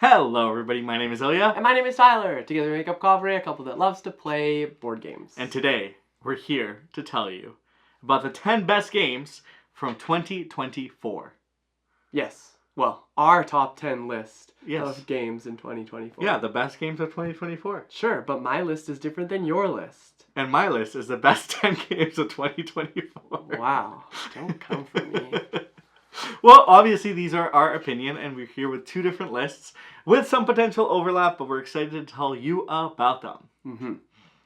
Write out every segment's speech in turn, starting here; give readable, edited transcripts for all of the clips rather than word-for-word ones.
Hello everybody, my name is Ilya. And my name is Tyler. Together we make up Kovray, a couple that loves to play board games. And today, we're here to tell you about the 10 best games from 2024. Yes. Well, our top 10 list Yes. of games in 2024. Yeah, the best games of 2024. Sure, but my list is different than your list. And my list is the best 10 games of 2024. Wow. Don't come for me. Well, obviously these are our opinion, and we're here with two different lists with some potential overlap, but we're excited to tell you about them. Mm-hmm.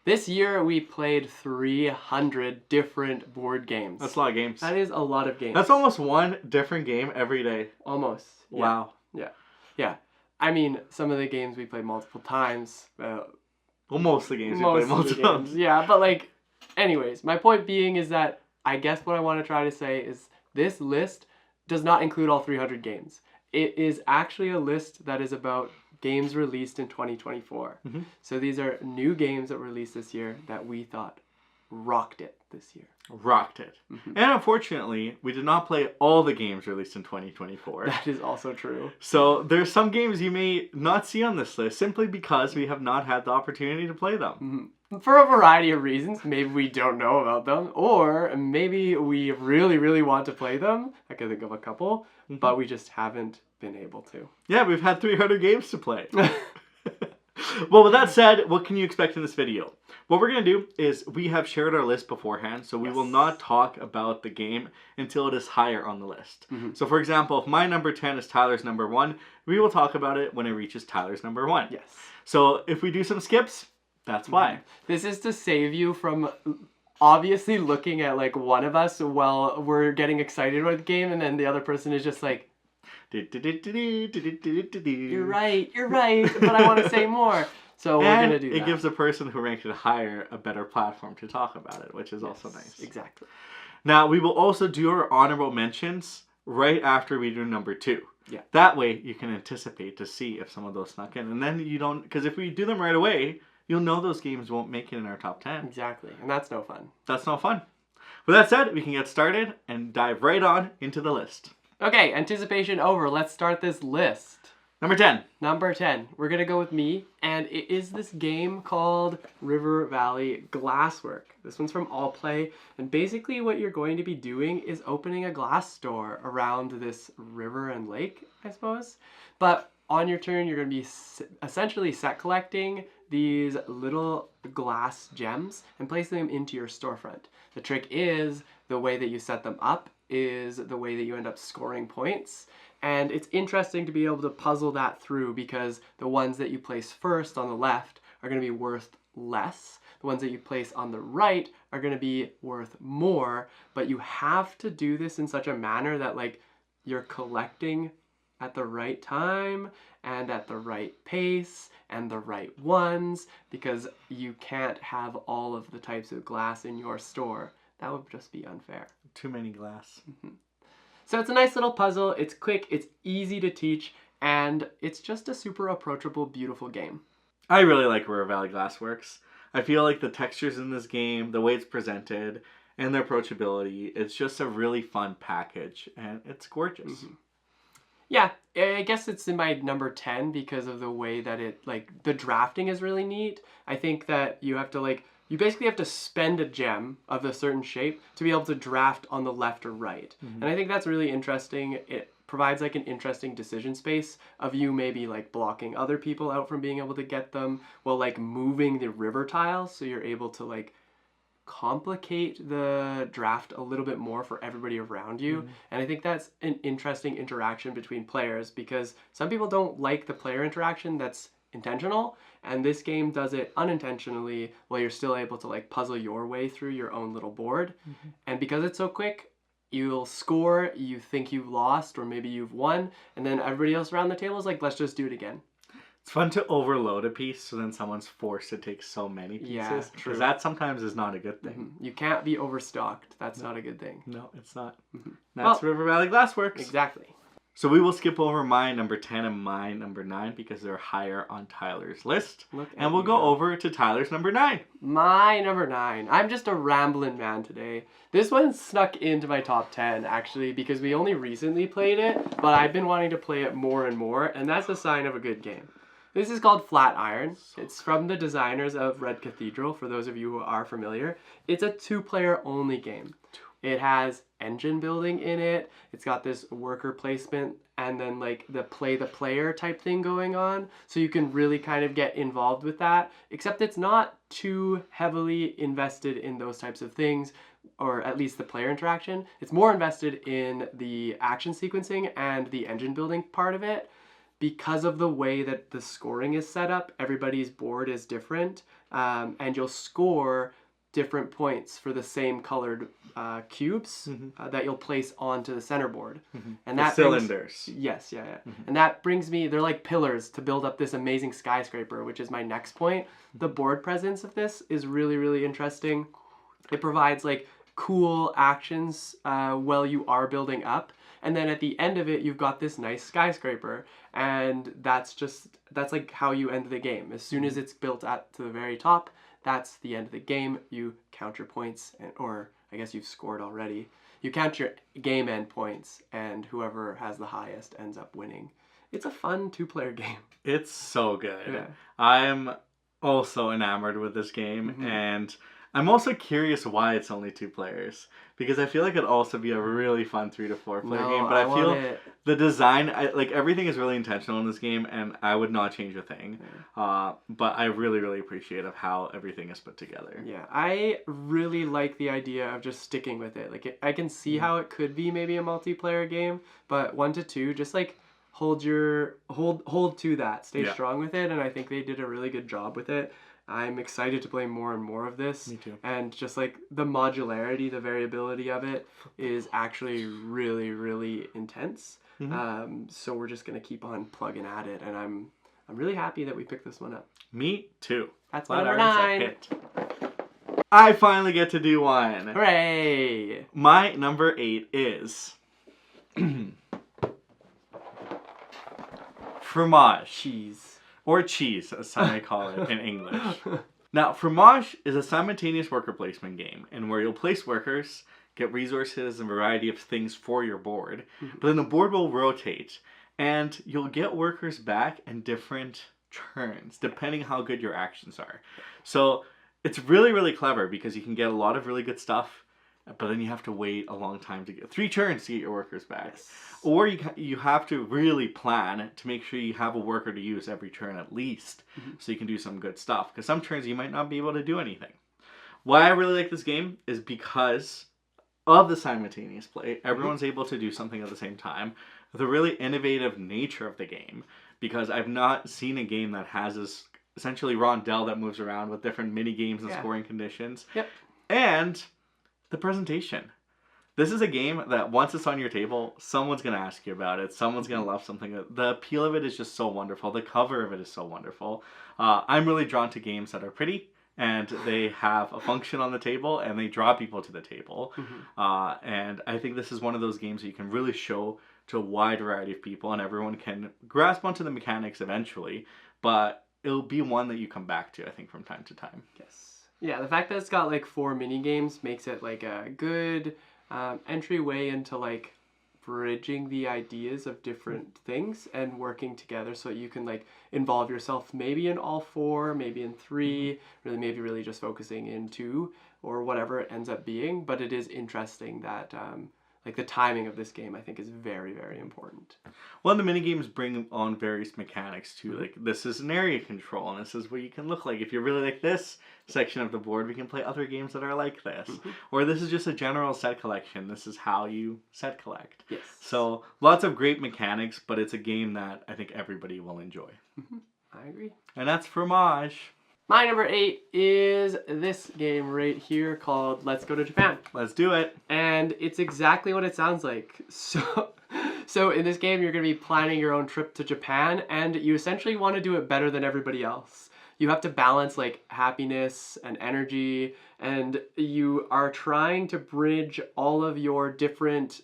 This year we played 300 different board games. That's a lot of games. That is a lot of games. That's almost one different game every day. Almost. Yeah. Wow. Yeah. I mean, some of the games we played multiple times. Well, most of the games we Most played of the multiple times. games. Yeah, but anyways, my point being is that I guess what I want to try to say is this list does not include all 300 games. It is actually a list that is about games released in 2024. Mm-hmm. So these are new games that were released this year that we thought rocked it this year. Rocked it. Mm-hmm. And unfortunately, we did not play all the games released in 2024. That is also true. So there's some games you may not see on this list simply because we have not had the opportunity to play them. Mm-hmm. For a variety of reasons. Maybe we don't know about them, or maybe we really, really want to play them. I can think of a couple, but we just haven't been able to. Yeah, we've had 300 games to play. Well, with that said, what can you expect in this video? What we're going to do is we have shared our list beforehand, so we will not talk about the game until it is higher on the list. Mm-hmm. So for example, if my number 10 is Tyler's number 1, we will talk about it when it reaches Tyler's number 1. Yes. So if we do some skips, that's why. This is to save you from obviously looking at one of us while we're getting excited about the game, and then the other person is just like, you're right, but I want to say more. So we're going to do that. It gives the person who ranked it higher a better platform to talk about it, which is also nice. Exactly. Now, we will also do our honorable mentions right after we do number 2. Yeah. That way, you can anticipate to see if some of those snuck in. And then you don't, because if we do them right away, you'll know those games won't make it in our top 10. Exactly. And that's no fun. That's no fun. With that said, we can get started and dive right on into the list. Okay, anticipation over. Let's start this list. Number 10. Number 10. We're going to go with me, and it is this game called River Valley Glasswork. This one's from All Play, and basically what you're going to be doing is opening a glass store around this river and lake, I suppose. But on your turn, you're going to be essentially set collecting these little glass gems and placing them into your storefront. The trick is the way that you set them up is the way that you end up scoring points. And it's interesting to be able to puzzle that through because the ones that you place first on the left are going to be worth less. The ones that you place on the right are going to be worth more, but you have to do this in such a manner that you're collecting at the right time and at the right pace and the right ones, because you can't have all of the types of glass in your store. That would just be unfair. Too many glass. Mm-hmm. So it's a nice little puzzle. It's quick, it's easy to teach, and it's just a super approachable, beautiful game. I really like River Valley Glassworks. I feel like the textures in this game, the way it's presented, and the approachability, it's just a really fun package, and it's gorgeous. Mm-hmm. Yeah, I guess it's in my number 10 because of the way that it, the drafting is really neat. I think that you have to, you basically have to spend a gem of a certain shape to be able to draft on the left or right. Mm-hmm. And I think that's really interesting. It provides an interesting decision space of you maybe blocking other people out from being able to get them while moving the river tiles so you're able to complicate the draft a little bit more for everybody around you. Mm-hmm. And I think that's an interesting interaction between players because some people don't like the player interaction that's intentional, and this game does it unintentionally while you're still able to puzzle your way through your own little board. Mm-hmm. And because it's so quick, you'll score, you think you've lost or maybe you've won, and then everybody else around the table is let's just do it again. It's fun to overload a piece so then someone's forced to take so many pieces. Yeah, true. Because that sometimes is not a good thing. Mm-hmm. You can't be overstocked. That's not a good thing. No, it's not. Mm-hmm. That's River Valley Glassworks. Exactly. So we will skip over my number 10 and my number 9 because they're higher on Tyler's list. And we'll go over to Tyler's number 9. My number 9. I'm just a rambling man today. This one snuck into my top 10 actually because we only recently played it, but I've been wanting to play it more and more, and that's a sign of a good game. This is called Flatiron. It's from the designers of Red Cathedral, for those of you who are familiar. It's a 2-player only game. It has engine building in it. It's got this worker placement and then like the play the player type thing going on. So you can really kind of get involved with that, except it's not too heavily invested in those types of things, or at least the player interaction. It's more invested in the action sequencing and the engine building part of it. Because of the way that the scoring is set up, everybody's board is different, and you'll score different points for the same colored cubes that you'll place onto the center board. And that cylinders. Yes, yeah. And that brings me, they're like pillars to build up this amazing skyscraper, which is my next point. The board presence of this is really, really interesting. It provides like cool actions while you are building up. And then at the end of it, you've got this nice skyscraper. And that's like how you end the game. As soon as it's built up to the very top, that's the end of the game. You count your points, or I guess you've scored already. You count your game end points, and whoever has the highest ends up winning. It's a fun 2-player game. It's so good. Yeah. I'm also enamored with this game, and I'm also curious why it's only 2 players, because I feel like it'd also be a really fun 3 to 4 player game. But I feel the design, like everything is really intentional in this game, and I would not change a thing. But I really, really appreciate of how everything is put together. Yeah, I really like the idea of just sticking with it. Like I can see how it could be maybe a multiplayer game, but 1 to 2, just like hold to that, stay strong with it, and I think they did a really good job with it. I'm excited to play more and more of this. Me too. And just like the modularity, the variability of it is actually really, really intense. So we're just gonna keep on plugging at it, and I'm really happy that we picked this one up. Me too. That's my number 9. I finally get to do one. Hooray! My number 8 is fromage. Cheese. Or cheese, as some may call it in English. Now, fromage is a simultaneous worker placement game, and where you'll place workers, get resources and a variety of things for your board, but then the board will rotate, and you'll get workers back in different turns, depending how good your actions are. So it's really, really clever because you can get a lot of really good stuff, but then you have to wait a long time to get 3 turns to get your workers back. Yes. Or you have to really plan to make sure you have a worker to use every turn at least, so you can do some good stuff. Because some turns you might not be able to do anything. Why I really like this game is because of the simultaneous play. Everyone's able to do something at the same time. The really innovative nature of the game, because I've not seen a game that has this essentially rondelle that moves around with different mini games and scoring conditions. Yep. And the presentation. This is a game that once it's on your table, someone's going to ask you about it. Someone's going to love something. The appeal of it is just so wonderful. The cover of it is so wonderful. I'm really drawn to games that are pretty, and they have a function on the table, and they draw people to the table. And I think this is one of those games that you can really show to a wide variety of people, and everyone can grasp onto the mechanics eventually. But it'll be one that you come back to, I think, from time to time. Yes. Yeah, the fact that it's got like 4 mini games makes it like a good entryway into like bridging the ideas of different things and working together so you can like involve yourself maybe in all 4, maybe in 3, maybe really just focusing in 2 or whatever it ends up being. But it is interesting that like the timing of this game I think is very, very important. Well, the minigames bring on various mechanics too. Like this is an area control, and this is what you can look like. If you really like this section of the board, we can play other games that are like this. Or this is just a general set collection. This is how you set collect. Yes. So lots of great mechanics, but it's a game that I think everybody will enjoy. I agree. And that's fromage. My number 8 is this game right here called Let's Go to Japan. Let's do it. And it's exactly what it sounds like. So in this game, you're going to be planning your own trip to Japan, and you essentially want to do it better than everybody else. You have to balance like happiness and energy, and you are trying to bridge all of your different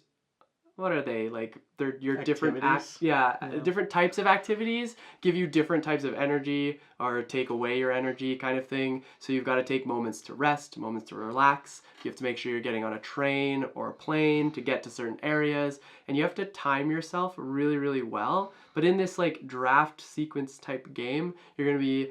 what are they like? They're your different Activities? different types of activities give you different types of energy or take away your energy kind of thing. So you've got to take moments to rest, moments to relax. You have to make sure you're getting on a train or a plane to get to certain areas, and you have to time yourself really, really well. But in this like draft sequence type game, you're gonna be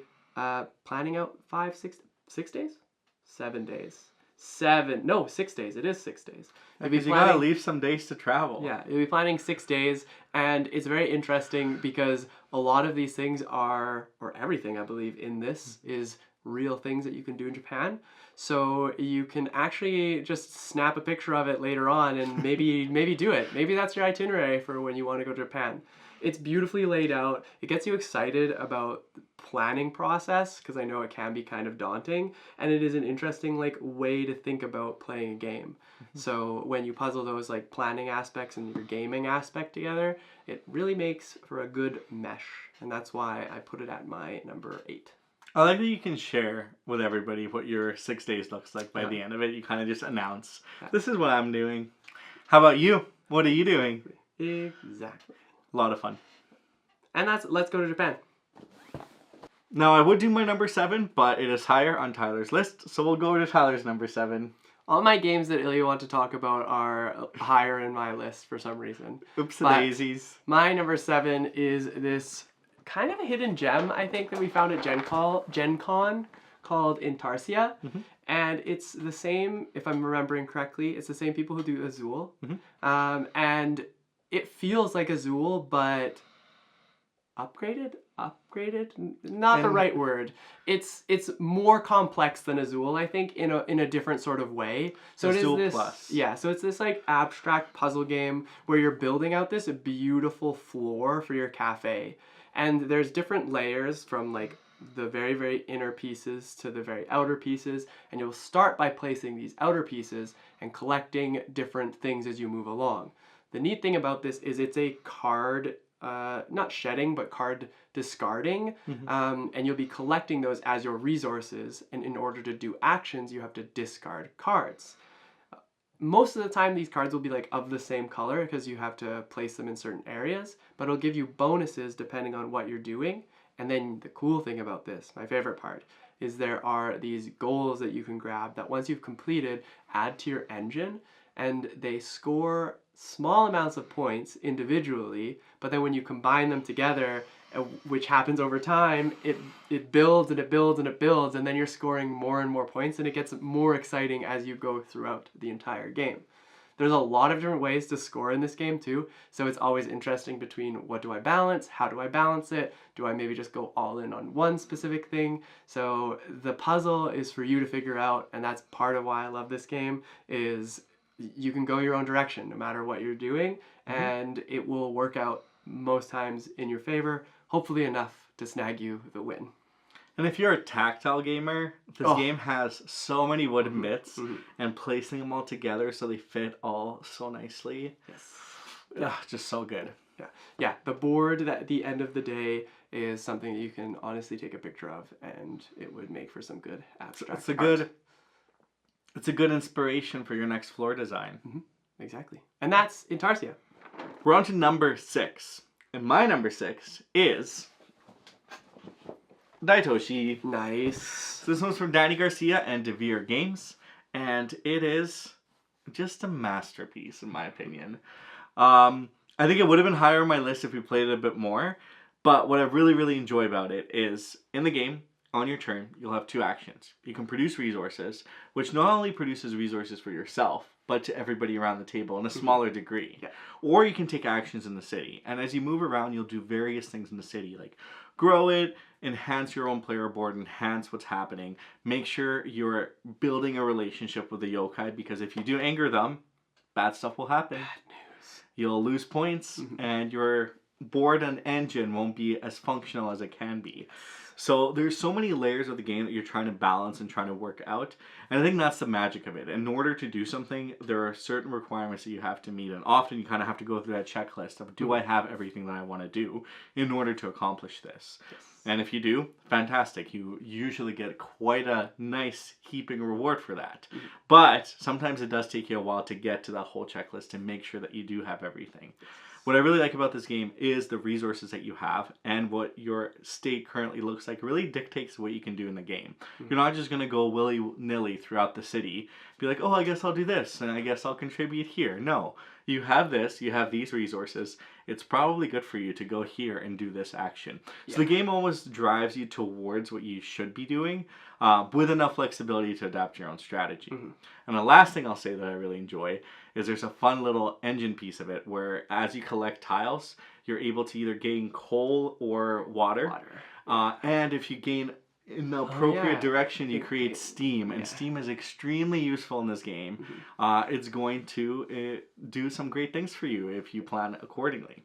planning out 6 days, 7 days. 6 days. It is 6 days. Because you gotta leave some days to travel. Yeah, you'll be planning 6 days, and it's very interesting because a lot of these things are, or everything I believe in this is real things that you can do in Japan. So you can actually just snap a picture of it later on and maybe do it. Maybe that's your itinerary for when you want to go to Japan. It's beautifully laid out. It gets you excited about the planning process because I know it can be kind of daunting, and it is an interesting like way to think about playing a game. So when you puzzle those like planning aspects and your gaming aspect together, it really makes for a good mesh, and that's why I put it at my number 8. I like that you can share with everybody what your 6 days looks like by the end of it. You kind of just announce, this is what I'm doing. How about you? What are you doing? Exactly. A lot of fun. And that's Let's Go to Japan. Now, I would do my number 7, but it is higher on Tyler's list, so we'll go to Tyler's number 7. All my games that Ilya want to talk about are higher in my list for some reason. Oops-a-daisies. My number 7 is this kind of a hidden gem, I think, that we found at Gen Con called Intarsia. And it's the same, if I'm remembering correctly, it's the same people who do Azul. And it feels like Azul, but upgraded, not the right word. It's more complex than Azul, I think, in a different sort of way. So Azul it is this Plus. Yeah, so it's this like abstract puzzle game where you're building out this beautiful floor for your cafe, and there's different layers from like the very, very inner pieces to the very outer pieces, and you'll start by placing these outer pieces and collecting different things as you move along. The neat thing about this is it's a card, not shedding, but card discarding, and you'll be collecting those as your resources, and in order to do actions, you have to discard cards. Most of the time, these cards will be like of the same color because you have to place them in certain areas, but it'll give you bonuses depending on what you're doing. And then the cool thing about this, my favorite part, is there are these goals that you can grab that once you've completed, add to your engine, and they score small amounts of points individually, but then when you combine them together, which happens over time, it builds and it builds and it builds, and then you're scoring more and more points, and it gets more exciting as you go throughout the entire game. There's a lot of different ways to score in this game too, so it's always interesting between what do I balance, how do I balance it, do I maybe just go all in on one specific thing. So the puzzle is for you to figure out, and that's part of why I love this game, is you can go your own direction no matter what you're doing, and it will work out most times in your favor, hopefully enough to snag you the win. And if you're a tactile gamer, this game has so many wooden bits, and placing them all together so they fit all so nicely. Yes. Just so good. Yeah. The board at the end of the day is something that you can honestly take a picture of, and it would make for some good abstract art. It's a good inspiration for your next floor design. Exactly. And that's Intarsia. We're on to number 6. And my number 6 is Daitoshi. Nice. So this one's from Danny Garcia and Devere Games, and it is just a masterpiece in my opinion. I think it would have been higher on my list if we played it a bit more, but what I really, really enjoy about it is in the game, on your turn, you'll have 2 actions. You can produce resources, which not only produces resources for yourself, but to everybody around the table in a smaller degree. Or you can take actions in the city. And as you move around, you'll do various things in the city, like grow it, enhance your own player board, enhance what's happening. Make sure you're building a relationship with the yokai, because if you do anger them, bad stuff will happen. Bad news. You'll lose points, and your board and engine won't be as functional as it can be. So there's so many layers of the game that you're trying to balance and trying to work out. And I think that's the magic of it. In order to do something, there are certain requirements that you have to meet. And often you kind of have to go through that checklist of, do I have everything that I want to do in order to accomplish this? Yes. And if you do, fantastic. You usually get quite a nice heaping reward for that. But sometimes it does take you a while to get to that whole checklist and make sure that you do have everything. What I really like about this game is the resources that you have, and what your state currently looks like really dictates what you can do in the game. You're not just going to go willy-nilly throughout the city, be like, oh, I guess I'll do this, and I guess I'll contribute here. No, you have this, you have these resources. It's probably good for you to go here and do this action. So the game almost drives you towards what you should be doing, with enough flexibility to adapt your own strategy. And the last thing I'll say that I really enjoy is there's a fun little engine piece of it where as you collect tiles, you're able to either gain coal or water. And if you gain in the appropriate direction, you create steam. And steam is extremely useful in this game. It's going to do some great things for you if you plan accordingly.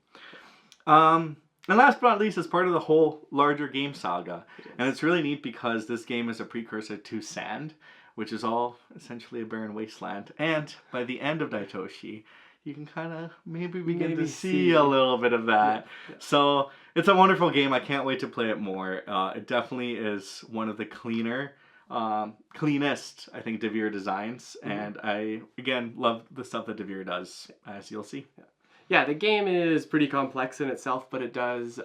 And last but not least, it's part of the whole larger game saga. And it's really neat because this game is a precursor to Sand, which is all essentially a barren wasteland. And by the end of Daitoshi, you can kind of maybe begin to see a little bit of that. So it's a wonderful game. I can't wait to play it more. It definitely is one of the cleanest, I think, Devere designs. And I, again, love the stuff that Devere does, as you'll see. Yeah, the game is pretty complex in itself, but it does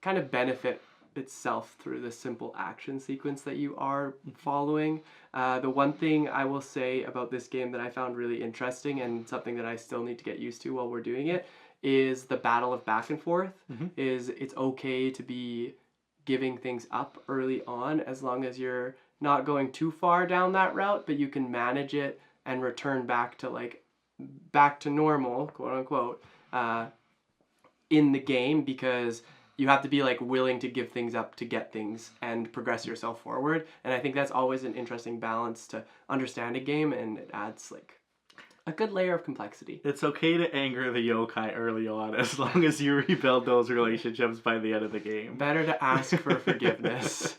kind of benefit itself through the simple action sequence that you are following. The one thing I will say about this game that I found really interesting and something that I still need to get used to while we're doing it is the battle of back and forth. Is it's okay to be giving things up early on as long as you're not going too far down that route, but you can manage it and return back to normal, quote unquote, in the game, because you have to be like willing to give things up to get things and progress yourself forward. And I think that's always an interesting balance to understand a game, and it adds like a good layer of complexity. It's okay to anger the yokai early on as long as you rebuild those relationships by the end of the game. Better to ask for forgiveness.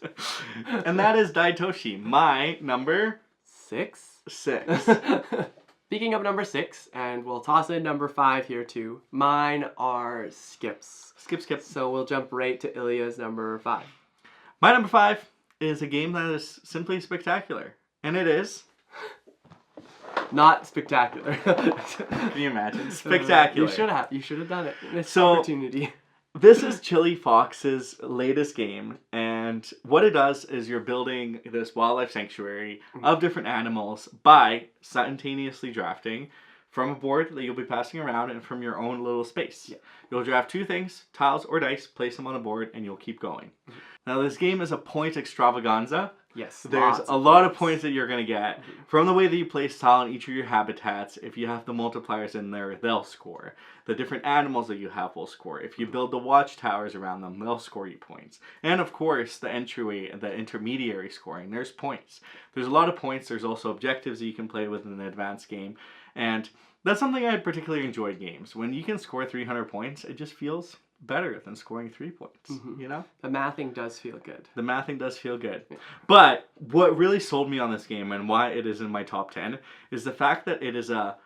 And that is Daitoshi, my number 6. 6. Speaking of number 6, and we'll toss in number 5 here too, mine are skips. Skip. So we'll jump right to Ilya's number 5. My number 5 is a game that is simply spectacular. And it is... Not spectacular. Can you imagine? Spectacular. You should have done it. Missed So, opportunity. This is Chili Fox's latest game, and what it does is you're building this wildlife sanctuary of different animals by simultaneously drafting from a board that you'll be passing around and from your own little space. You'll draft 2 things, tiles or dice, place them on a board, and you'll keep going. Now this game is a point extravaganza. Yes, There's a lot of points that you're going to get from the way that you place tile in each of your habitats. If you have the multipliers in there, they'll score. The different animals that you have will score. If you build the watchtowers around them, they'll score you points. And of course, the entryway, the intermediary scoring, there's points. There's a lot of points. There's also objectives that you can play with in an advanced game. And that's something I particularly enjoy games. When you can score 300 points, it just feels better than scoring 3 points, you know? The mathing does feel good. The mathing does feel good. But what really sold me on this game and why it is in my top 10 is the fact that it is a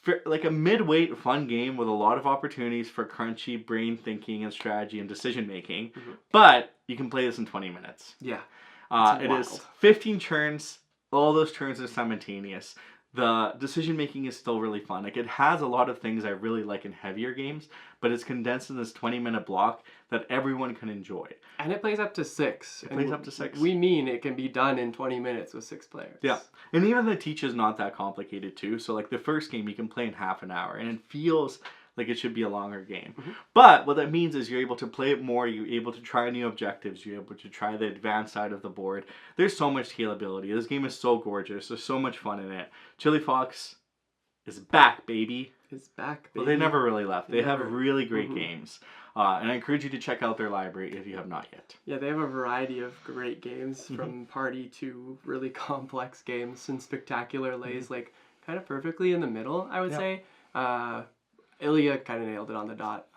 mid-weight fun game with a lot of opportunities for crunchy brain thinking and strategy and decision making. But you can play this in 20 minutes. Yeah. It is 15 turns. All those turns are simultaneous. The decision making is still really fun. Like, it has a lot of things I really like in heavier games, but it's condensed in this 20-minute block that everyone can enjoy. And it plays up to 6. It plays up to 6. We mean it can be done in 20 minutes with 6 players. Yeah. And even the teach is not that complicated too. So like the first game you can play in half an hour and it feels like it should be a longer game. But what that means is you're able to play it more, you're able to try new objectives, you're able to try the advanced side of the board. There's so much scalability. This game is so gorgeous. There's so much fun in it. Chili Fox is back, baby. It's back, baby. Well, they never really left. They have really great games. And I encourage you to check out their library if you have not yet. Yeah, they have a variety of great games, from party to really complex games, and Spectacular lays like kind of perfectly in the middle, I would say. Ilya kind of nailed it on the dot.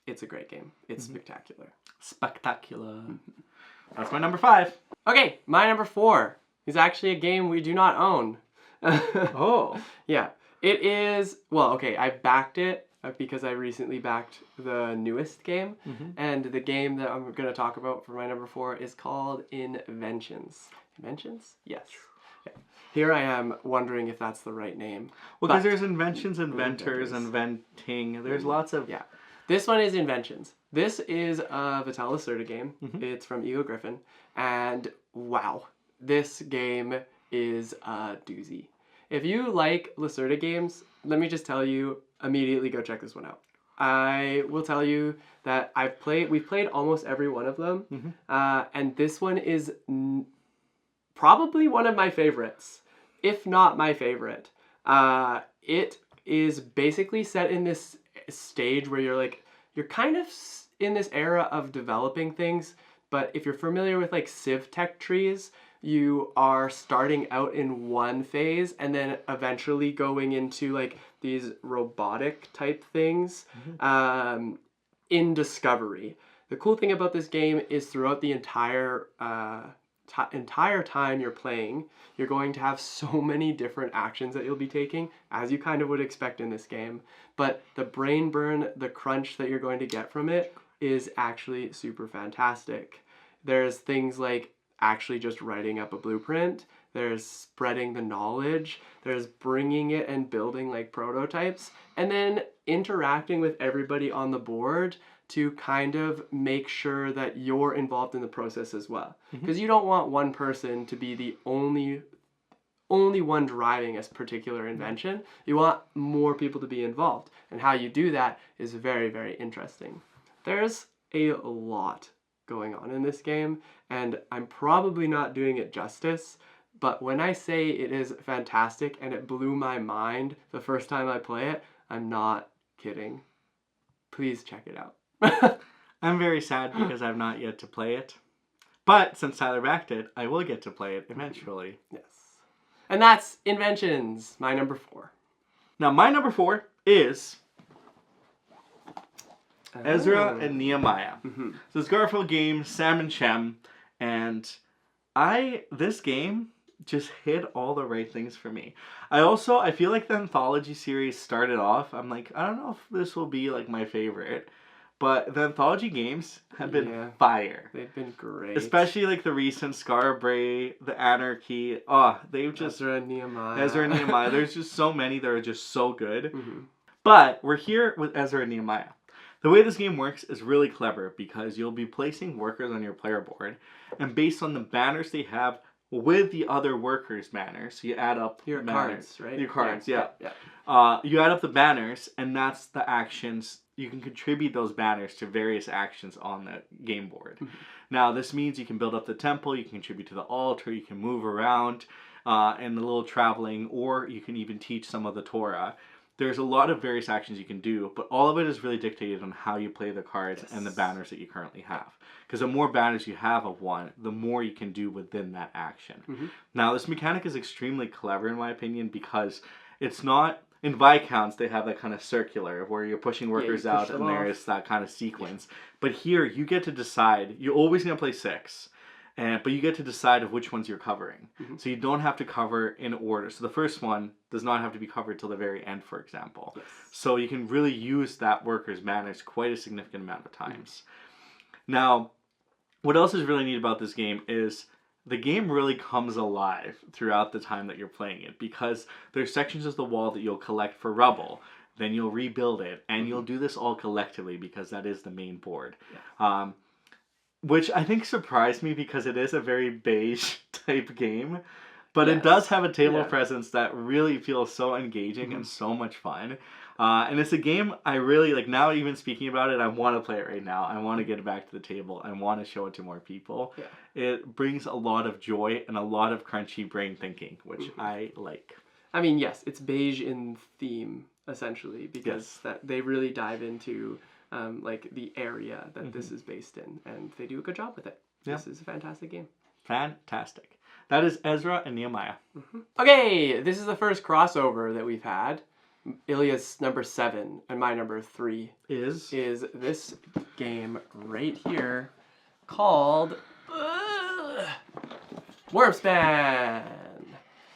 It's a great game. It's spectacular. Spectacular. That's my number 5. Okay, my number 4 is actually a game we do not own. Oh. Yeah. It is, well, okay, I backed it because I recently backed the newest game. And the game that I'm going to talk about for my number 4 is called Inventions. Inventions? Yes. Yeah. Here I am wondering if that's the right name. Well, because there's inventions, inventors, inventing. There's lots of... Yeah. This one is Inventions. This is a Vital Lacerda game. It's from Ego Griffin. And wow, this game is a doozy. If you like Lacerda games, let me just tell you, immediately go check this one out. I will tell you that we've played almost every one of them. And this one is probably one of my favorites, if not my favorite. It is basically set in this stage where you're kind of in this era of developing things, but if you're familiar with like civ tech trees, you are starting out in one phase and then eventually going into like these robotic type things in discovery. The cool thing about this game is throughout the entire time you're playing, you're going to have so many different actions that you'll be taking, as you kind of would expect in this game. But the brain burn, the crunch that you're going to get from it is actually super fantastic. There's things like actually just writing up a blueprint. There's spreading the knowledge. There's bringing it and building like prototypes. And then interacting with everybody on the board to kind of make sure that you're involved in the process as well. Because you don't want one person to be the only one driving a particular invention. You want more people to be involved. And how you do that is very, very interesting. There's a lot going on in this game, and I'm probably not doing it justice, but when I say it is fantastic and it blew my mind the first time I play it, I'm not kidding. Please check it out. I'm very sad because I've not yet to play it. But since Tyler backed it, I will get to play it eventually. Yes. And that's Inventions, my number 4. Now, my number 4 is Ezra and Nehemiah. So it's Garfield game, Sam and Shem, and this game just hit all the right things for me. I feel like the anthology series started off, I'm like, I don't know if this will be like my favorite, but the anthology games have been fire. They've been great. Especially like the recent Scarbray, the Anarchy. Oh, they've just... Ezra and Nehemiah. There's just so many that are just so good. But we're here with Ezra and Nehemiah. The way this game works is really clever because you'll be placing workers on your player board, and based on the banners they have with the other workers' banners, so you add up your banners, cards, right? Your cards, yeah. Yeah. You add up the banners, and that's the actions. You can contribute those banners to various actions on the game board. Now, this means you can build up the temple, you can contribute to the altar, you can move around, and a little traveling, or you can even teach some of the Torah. There's a lot of various actions you can do, but all of it is really dictated on how you play the cards and the banners that you currently have. Because the more banners you have of one, the more you can do within that action. Now, this mechanic is extremely clever in my opinion because it's not... In Viscounts, they have that kind of circular where you're pushing workers out and there's that kind of sequence. But here, you get to decide. You're always going to play 6. But you get to decide of which ones you're covering. So you don't have to cover in order. So the first one does not have to be covered till the very end, for example. So you can really use that worker's manners quite a significant amount of times. Now, what else is really neat about this game is the game really comes alive throughout the time that you're playing it because there's sections of the wall that you'll collect for rubble. Then you'll rebuild it, and you'll do this all collectively because that is the main board. Which I think surprised me because it is a very beige type game. But it does have a table presence that really feels so engaging and so much fun. And it's a game I really, like now even speaking about it, I want to play it right now. I want to get it back to the table. I want to show it to more people. It brings a lot of joy and a lot of crunchy brain thinking, which I like. I mean, yes, it's beige in theme, essentially, because that they really dive into like the area that this is based in, and they do a good job with it. This is a fantastic game. Fantastic. That is Ezra and Nehemiah. Okay, this is the first crossover that we've had. Ilya's number 7 and my number 3 Is this game right here called Wormspan.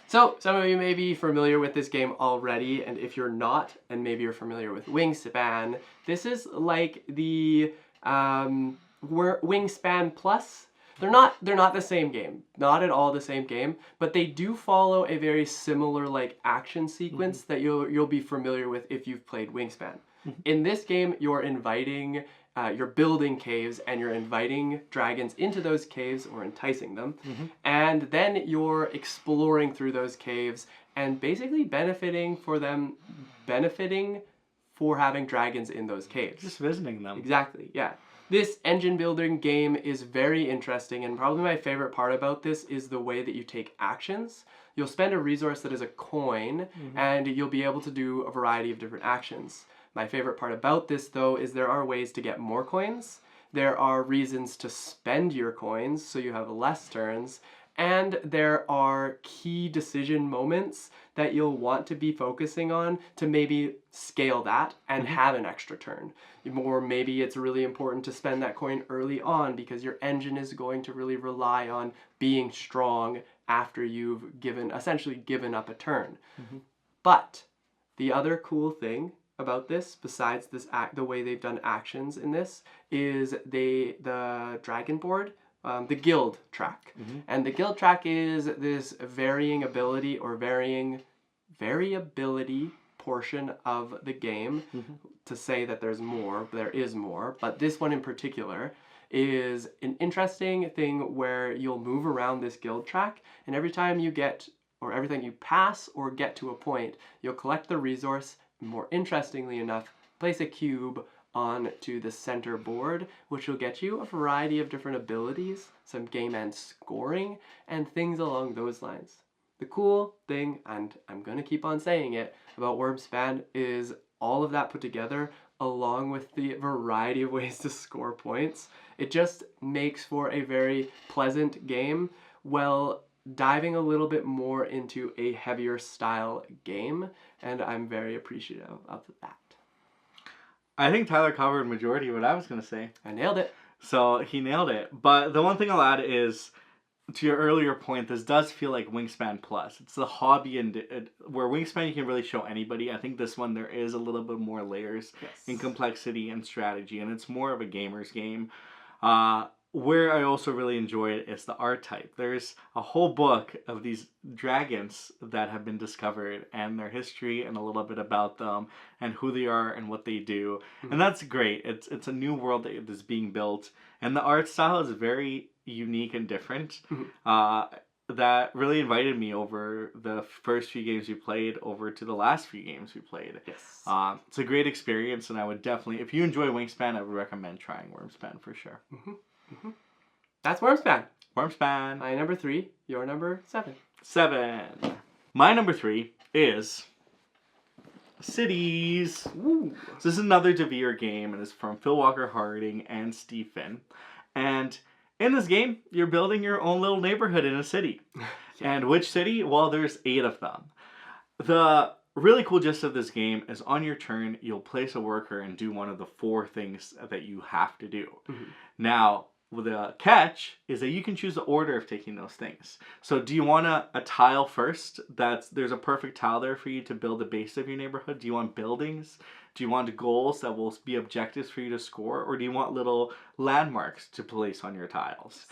So, some of you may be familiar with this game already, and if you're not, and maybe you're familiar with Wingspan, this is like the Wingspan Plus. They're not the same game, not at all the same game, but they do follow a very similar like action sequence that you'll be familiar with if you've played Wingspan. In this game, you're building caves and you're inviting dragons into those caves or enticing them, and then you're exploring through those caves and basically benefiting for having dragons in those caves. just visiting them. Exactly, yeah. This engine building game is very interesting, and probably my favorite part about this is the way that you take actions. You'll spend a resource that is a coin, and you'll be able to do a variety of different actions. My favorite part about this, though, is there are ways to get more coins. There are reasons to spend your coins, so you have less turns. And there are key decision moments that you'll want to be focusing on to maybe scale that and have an extra turn. Or maybe it's really important to spend that coin early on because your engine is going to really rely on being strong after you've essentially given up a turn. But the other cool thing about this, besides the way they've done actions in this, is the dragon board, the guild track. And the guild track is this varying ability or variability portion of the game. To say that there is more, but this one in particular is an interesting thing where you'll move around this guild track, and every time you pass or get to a point, you'll collect the resource. More interestingly enough, place a cube onto the center board, which will get you a variety of different abilities, some game end scoring, and things along those lines. The cool thing, and I'm going to keep on saying it, about Wormspan is all of that put together, along with the variety of ways to score points. It just makes for a very pleasant game, while diving a little bit more into a heavier style game, and I'm very appreciative of that. I think Tyler covered majority of what I was going to say. I nailed it. So he nailed it. But the one thing I'll add is, to your earlier point, this does feel like Wingspan Plus. It's the hobby, and where Wingspan you can really show anybody. I think this one there is a little bit more layers in complexity and strategy, and it's more of a gamer's game. Where I also really enjoy it is the art type. There's a whole book of these dragons that have been discovered and their history and a little bit about them and who they are and what they do. And that's great. It's a new world that is being built, and the art style is very unique and different. That really invited me over the first few games we played over to the last few games we played. Yes. It's a great experience, and I would definitely, if you enjoy Wingspan, I would recommend trying Wormspan for sure. That's Wormspan. Wormspan. My number 3, your number 7. 7. My number 3 is Cities. Ooh. So this is another DeVere game, and it's from Phil Walker Harding and Steve Finn. And in this game, you're building your own little neighborhood in a city. And which city? Well, there's 8 of them. The really cool gist of this game is on your turn, you'll place a worker and do one of the 4 things that you have to do. Now, the catch is that you can choose the order of taking those things. So do you want a tile first? There's a perfect tile there for you to build the base of your neighborhood. Do you want buildings? Do you want goals that will be objectives for you to score? Or do you want little landmarks to place on your tiles?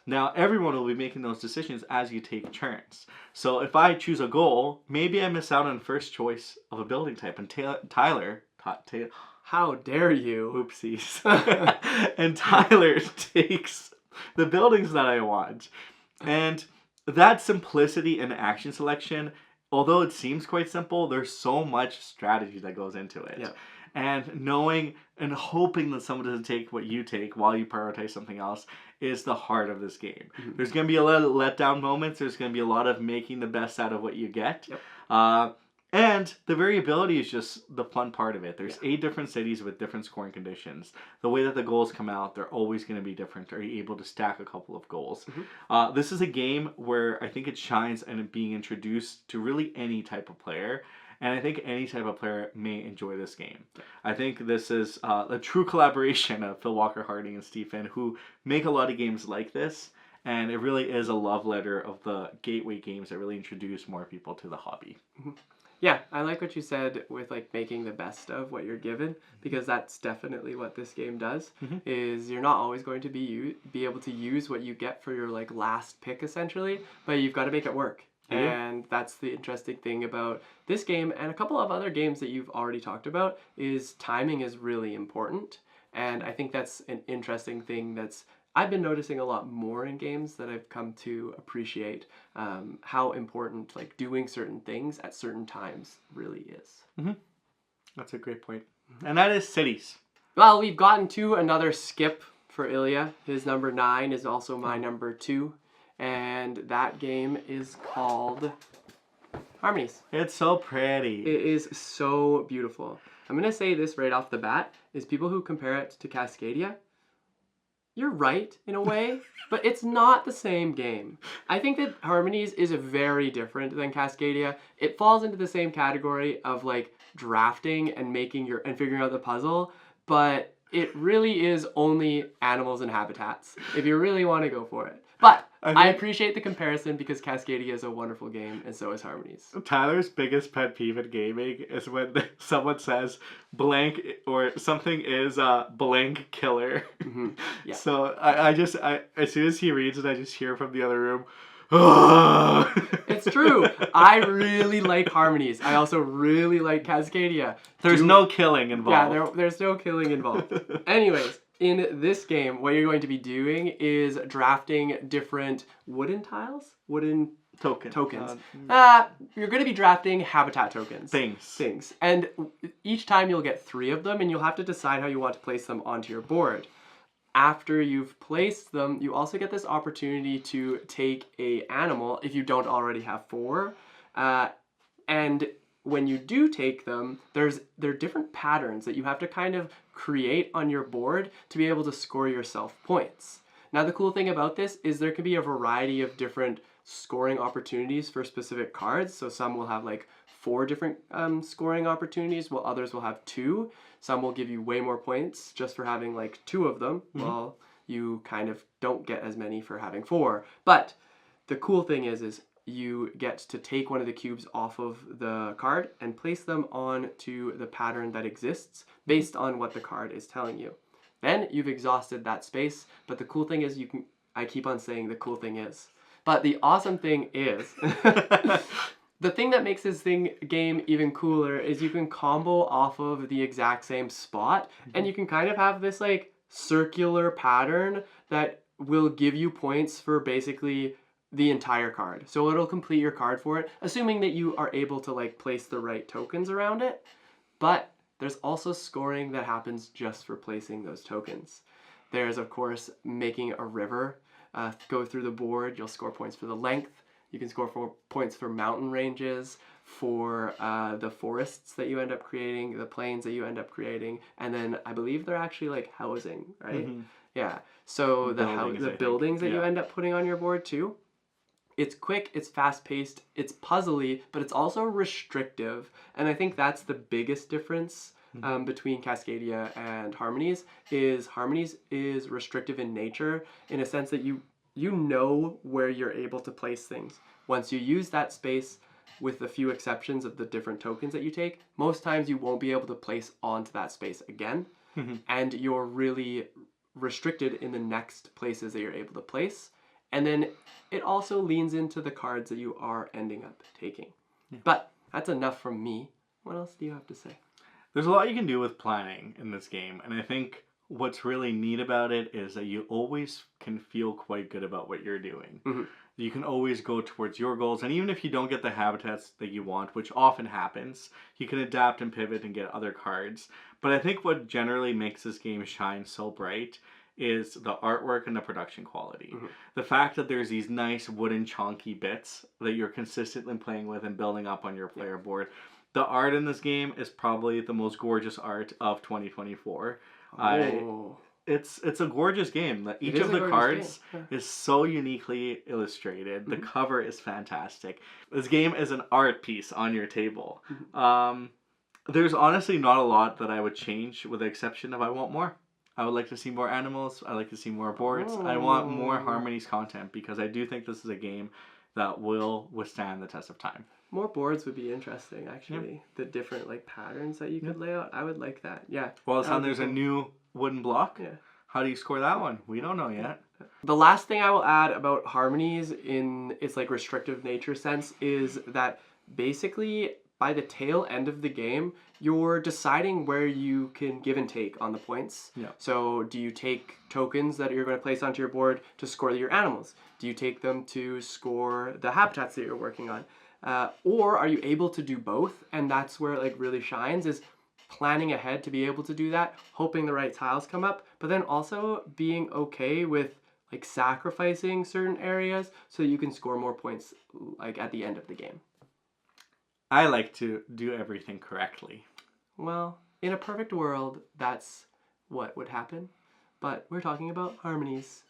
Now, everyone will be making those decisions as you take turns. So if I choose a goal, maybe I miss out on first choice of a building type. And Tyler, how dare you? oopsies. And Tyler takes the buildings that I want. And that simplicity in action selection, although it seems quite simple, there's so much strategy that goes into it. Yep. And knowing and hoping that someone doesn't take what you take while you prioritize something else is the heart of this game. There's going to be a lot of letdown moments. There's going to be a lot of making the best out of what you get. Yep. And the variability is just the fun part of it. There's 8 different cities with different scoring conditions. The way that the goals come out, they're always going to be different. Are you able to stack a couple of goals? This is a game where I think it shines in it being introduced to really any type of player. And I think any type of player may enjoy this game. I think this is a true collaboration of Phil Walker Harding and Steve Finn, who make a lot of games like this. And it really is a love letter of the gateway games that really introduce more people to the hobby. Yeah, I like what you said with like making the best of what you're given, because that's definitely what this game does. Is you're not always going to be able to use what you get for your like last pick essentially, but you've got to make it work. And that's the interesting thing about this game and a couple of other games that you've already talked about is timing is really important. And I think that's an interesting thing I've been noticing a lot more in games that I've come to appreciate how important like doing certain things at certain times really is. That's a great point. And that is cities. Well, we've gotten to another skip for Ilya. His number 9 is also my number 2. And that game is called Harmonies. It's so pretty. It is so beautiful. I'm going to say this right off the bat, is people who compare it to Cascadia, you're right in a way, but it's not the same game. I think that Harmonies is very different than Cascadia. It falls into the same category of like drafting and figuring out the puzzle, but it really is only animals and habitats if you really want to go for it. But I appreciate the comparison because Cascadia is a wonderful game, and so is Harmonies. Tyler's biggest pet peeve in gaming is when someone says blank or something is blank killer. Yeah. So I as soon as he reads it, I just hear from the other room, It's true. I really like Harmonies. I also really like Cascadia. There's no killing involved. Yeah, there's no killing involved. Anyways, in this game, what you're going to be doing is drafting different wooden tiles? Tokens. You're going to be drafting habitat tokens. Things. And each time you'll get 3 of them, and you'll have to decide how you want to place them onto your board. After you've placed them, you also get this opportunity to take a animal if you don't already have 4. And when you do take them, there are different patterns that you have to kind of create on your board to be able to score yourself points. Now the cool thing about this is there can be a variety of different scoring opportunities for specific cards. So some will have like 4 different scoring opportunities, while others will have 2. Some will give you way more points just for having like 2 of them, while you kind of don't get as many for having 4. But the cool thing is you get to take one of the cubes off of the card and place them onto the pattern that exists based on what the card is telling you. Then you've exhausted that space, but the cool thing is I keep on saying the cool thing is. But the awesome thing is, the thing that makes this game even cooler is you can combo off of the exact same spot, and you can kind of have this like circular pattern that will give you points for basically the entire card. So it'll complete your card for it, assuming that you are able to like place the right tokens around it. But there's also scoring that happens just for placing those tokens. There's of course making a river go through the board. You'll score points for the length. You can score points for mountain ranges, for the forests that you end up creating, the plains that you end up creating, and then I believe they're actually like housing, right? Yeah. So the buildings that you end up putting on your board too. It's quick, it's fast-paced, it's puzzly, but it's also restrictive. And I think that's the biggest difference between Cascadia and Harmonies is restrictive in nature, in a sense that you know where you're able to place things. Once you use that space, with a few exceptions of the different tokens that you take, most times you won't be able to place onto that space again. And you're really restricted in the next places that you're able to place. And then it also leans into the cards that you are ending up taking. But that's enough from me. What else do you have to say? There's a lot you can do with planning in this game, and I think what's really neat about it is that you always can feel quite good about what you're doing. You can always go towards your goals, and even if you don't get the habitats that you want, which often happens, you can adapt and pivot and get other cards. But I think what generally makes this game shine so bright is the artwork and the production quality. The fact that there's these nice wooden chunky bits that you're consistently playing with and building up on your player board. The art in this game is probably the most gorgeous art of 2024. it's a gorgeous game. Each is of a the gorgeous cards game. is so uniquely illustrated. The cover is fantastic. This game is an art piece on your table. There's honestly not a lot that I would change, with the exception of I want more. I would like to see more animals. I like to see more boards. I want more Harmonies content, because I do think this is a game that will withstand the test of time. More boards would be interesting, actually. Yeah. The different like patterns that you could lay out. I would like that. Yeah. Well, it's on there's a new wooden block. Yeah. How do you score that one? We don't know yet. The last thing I will add about Harmonies in its like restrictive nature sense is that basically by the tail end of the game, you're deciding where you can give and take on the points. Yeah. So do you take tokens that you're going to place onto your board to score your animals? Do you take them to score the habitats that you're working on? Or are you able to do both? And that's where it like really shines, is planning ahead to be able to do that, hoping the right tiles come up, but then also being okay with like sacrificing certain areas so that you can score more points like at the end of the game. I like to do everything correctly. Well, in a perfect world, that's what would happen. But we're talking about Harmonies.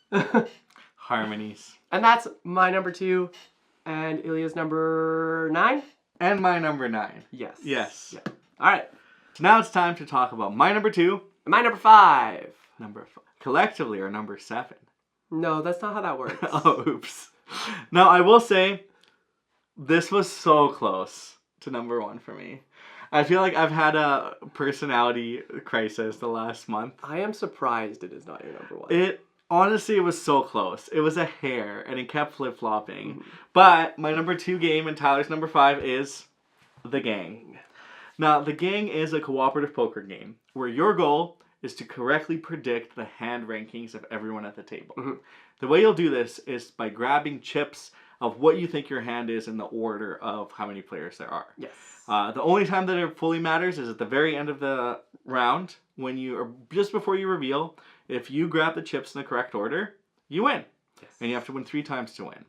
Harmonies. And that's my number 2. And Ilya's number 9? And my number 9. Yes. Yes. Yeah. All right. So now it's time to talk about my number 2. And my number 5. Collectively are number 7. No, that's not how that works. Oh, oops. Now, I will say, this was so close to number 1 for me. I feel like I've had a personality crisis the last month. I am surprised it is not your number 1. Honestly, it was so close. It was a hair, and it kept flip-flopping. Mm-hmm. But my number 2 game and Tyler's number 5 is The Gang. Now, The Gang is a cooperative poker game where your goal is to correctly predict the hand rankings of everyone at the table. Mm-hmm. The way you'll do this is by grabbing chips of what you think your hand is in the order of how many players there are. Yes. The only time that it fully matters is at the very end of the round, when you, or just before you reveal. If you grab the chips in the correct order, you win. Yes. And you have to win 3 times to win.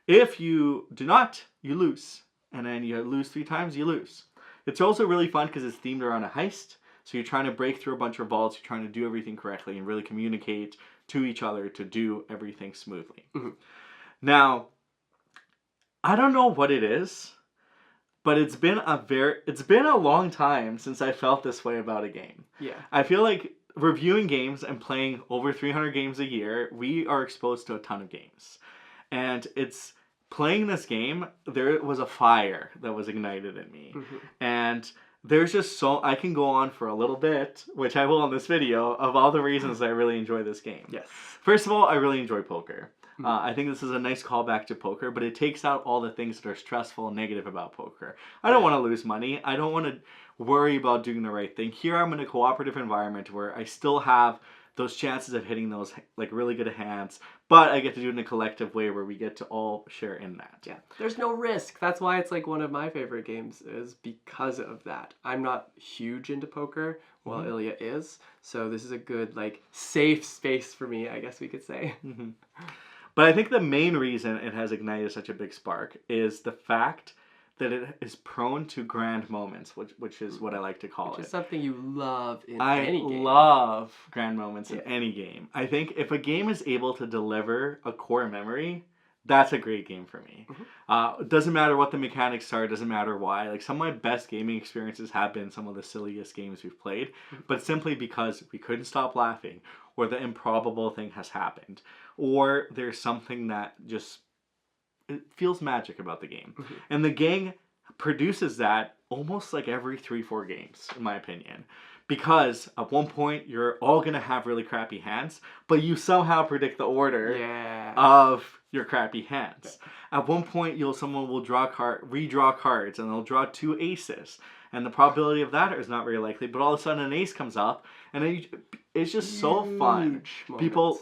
If you do not, you lose. And then you lose 3 times, you lose. It's also really fun because it's themed around a heist. So you're trying to break through a bunch of vaults, you're trying to do everything correctly and really communicate to each other to do everything smoothly. Mm-hmm. Now, I don't know what it is, but it's been a long time since I felt this way about a game. Yeah. I feel like reviewing games and playing over 300 games a year, we are exposed to a ton of games. And it's playing this game, there was a fire that was ignited in me. Mm-hmm. And there's just I can go on for a little bit, which I will in this video, of all the reasons that I really enjoy this game. Yes. First of all, I really enjoy poker. Mm-hmm. I think this is a nice callback to poker, but it takes out all the things that are stressful and negative about poker. I don't want to lose money. I don't want to worry about doing the right thing. Here I'm in a cooperative environment where I still have those chances of hitting those like really good hands, but I get to do it in a collective way where we get to all share in that. Yeah, there's no risk. That's why it's like one of my favorite games, is because of that. I'm not huge into poker, while mm-hmm. Ilya is, so this is a good like safe space for me, I guess we could say. Mm-hmm. But I think the main reason it has ignited such a big spark is the fact that it is prone to grand moments, which is what I like to call it. Which is something you love in any game. I love grand moments in any game. I think if a game is able to deliver a core memory, that's a great game for me. Mm-hmm. It doesn't matter what the mechanics are, it doesn't matter why. Like, some of my best gaming experiences have been some of the silliest games we've played, mm-hmm. but simply because we couldn't stop laughing, or the improbable thing has happened, or there's something that just, it feels magic about the game. Mm-hmm. And The Gang produces that almost like every 3-4 games, in my opinion. Because at one point, you're all going to have really crappy hands, but you somehow predict the order of your crappy hands. Yeah. At one point, someone will redraw cards, and they'll draw 2 aces. And the probability of that is not very likely, but all of a sudden an ace comes up, and then it's just so fun. Moments. People,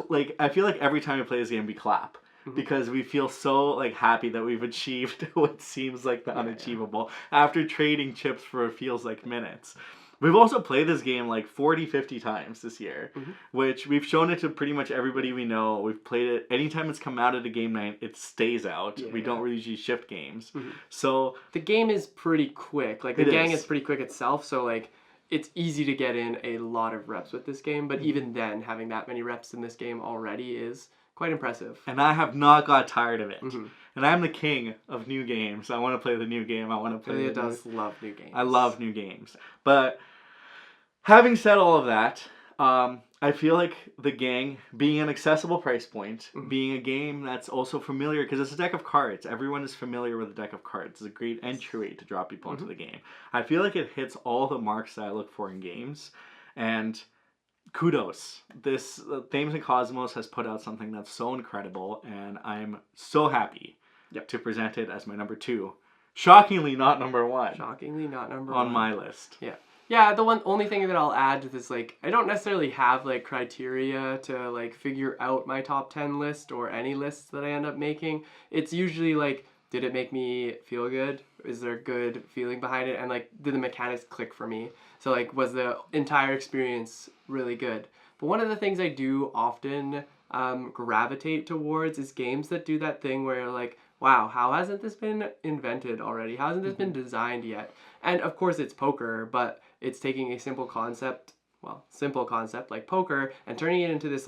like, I feel like every time we play this game, we clap. Mm-hmm. Because we feel so like happy that we've achieved what seems like the unachievable after trading chips for what feels like minutes. We've also played this game like 40, 50 times this year, mm-hmm. which we've shown it to pretty much everybody we know. We've played it anytime it's come out at a game night, it stays out. We don't really usually shift games. Mm-hmm. So the game is pretty quick. Like, The Gang is pretty quick itself, so like it's easy to get in a lot of reps with this game, but even then, having that many reps in this game already is quite impressive. And I have not got tired of it. Mm-hmm. And I'm the king of new games. I want to play the new game. I want to play Ilya does love new games. I love new games. But having said all of that, I feel like the gang, being an accessible price point, being a game that's also familiar, because it's a deck of cards. Everyone is familiar with a deck of cards. It's a great entryway to draw people into the game. I feel like it hits all the marks that I look for in games. And kudos. This Thames and Cosmos has put out something that's so incredible, and I'm so happy to present it as my number 2. Shockingly not number 1. Shockingly not number on 1. my list. Yeah. Yeah, the only thing that I'll add to this, like, I don't necessarily have, like, criteria to, like, figure out my top 10 list or any lists that I end up making. It's usually, like, did it make me feel good? Is there a good feeling behind it? And, like, did the mechanics click for me? So, like, was the entire experience really good? But one of the things I do often gravitate towards is games that do that thing where you're like, wow, how hasn't this been invented already? How hasn't this been designed yet? And of course it's poker, but it's taking a simple concept like poker and turning it into this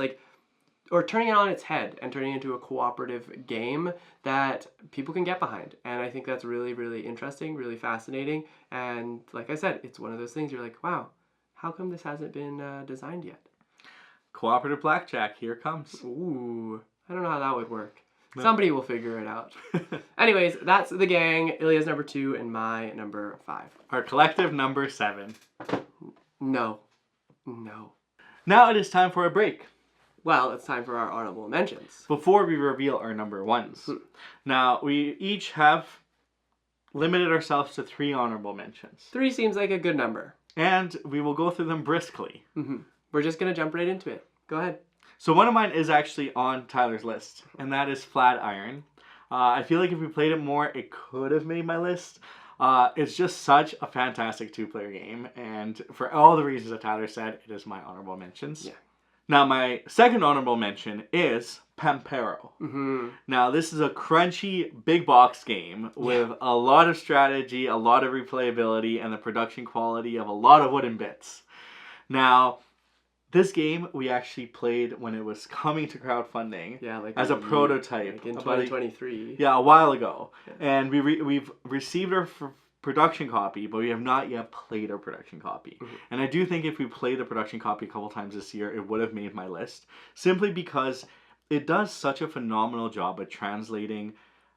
or turning it on its head and turning it into a cooperative game that people can get behind. And I think that's really, really interesting, really fascinating. And like I said, it's one of those things you're like, wow, how come this hasn't been designed yet? Cooperative blackjack, here it comes. Ooh, I don't know how that would work. No. Somebody will figure it out. Anyways, that's the gang. Ilya's number 2 and my number 5. Our collective number 7. No. Now it is time for a break. Well, it's time for our honorable mentions. Before we reveal our number 1s. Now, we each have limited ourselves to 3 honorable mentions. 3 seems like a good number. And we will go through them briskly. We're just going to jump right into it. Go ahead. So one of mine is actually on Tyler's list, and that is Flatiron. I feel like if we played it more, it could have made my list. It's just such a fantastic 2-player game, and for all the reasons that Tyler said, it is my honorable mentions. Yeah. Now, my second honorable mention is Pampero. Now, this is a crunchy, big box game with a lot of strategy, a lot of replayability, and the production quality of a lot of wooden bits. Now, this game we actually played when it was coming to crowdfunding as a prototype. In 2023. A while ago. Yeah. And we've received our production copy, but we have not yet played our production copy. And I do think if we played the production copy a couple times this year, it would have made my list. Simply because it does such a phenomenal job at translating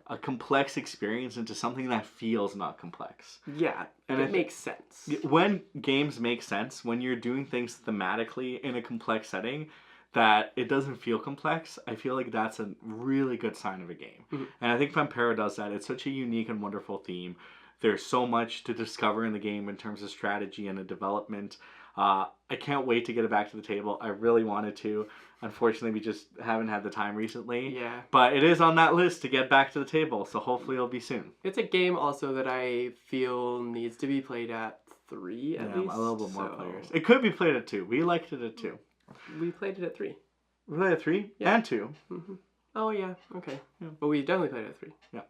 a complex experience into something that feels not complex. Yeah, and it makes sense. When games make sense, when you're doing things thematically in a complex setting, that it doesn't feel complex, I feel like that's a really good sign of a game. And I think Pampero does that. It's such a unique and wonderful theme. There's so much to discover in the game in terms of strategy and the development. I can't wait to get it back to the table. I really wanted to. Unfortunately, we just haven't had the time recently. Yeah. But it is on that list to get back to the table, so hopefully it'll be soon. It's a game also that I feel needs to be played at 3 at least. Yeah, a little bit more players. It could be played at 2. We liked it at 2. We played it at 3. We played at 3 and 2. Oh, yeah. Okay. Yeah. But we definitely played it at 3. Yeah.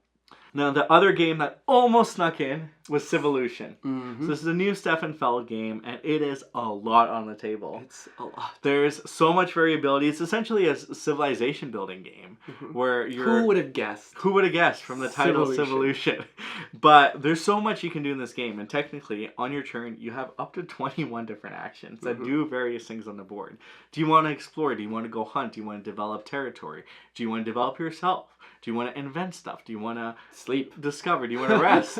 Now, the other game that almost snuck in was Civolution. So this is a new Stefan Feld game, and it is a lot on the table. It's a lot. There's so much variability. It's essentially a civilization building game where you're... Who would have guessed? Who would have guessed from the title Civolution? But there's so much you can do in this game, and technically, on your turn, you have up to 21 different actions that do various things on the board. Do you want to explore? Do you want to go hunt? Do you want to develop territory? Do you want to develop yourself? Do you want to invent stuff? Do you want to sleep? Discover? Do you want to rest?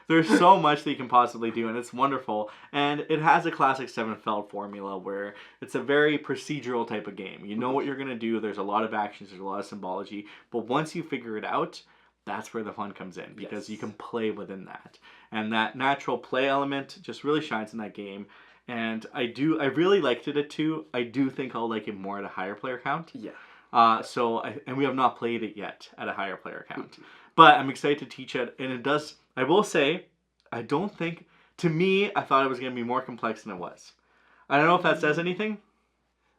There's so much that you can possibly do, and it's wonderful. And it has a classic Stefan Feld formula where it's a very procedural type of game. You know what you're going to do. There's a lot of actions. There's a lot of symbology. But once you figure it out, that's where the fun comes in, because you can play within that. And that natural play element just really shines in that game. And I really liked it at 2. I do think I'll like it more at a higher player count. Yeah. And we have not played it yet at a higher player count. But I'm excited to teach it, and it does, I will say, to me, I thought it was going to be more complex than it was. I don't know if that says anything.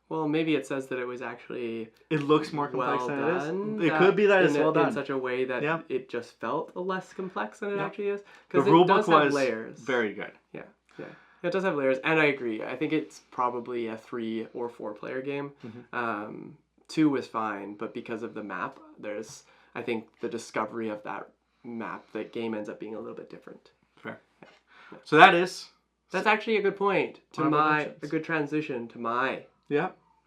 Well, maybe it says that it was actually... It looks more complex than it is. It could be that it's well done. In such a way that it just felt less complex than it actually is. The rulebook was layers. Very good. Yeah, yeah. it does have layers, and I agree. I think it's probably a 3 or 4 player game. 2 was fine, but because of the map, I think the discovery of that map, that game ends up being a little bit different. Fair. Yeah. So that's actually a good point to a good transition to my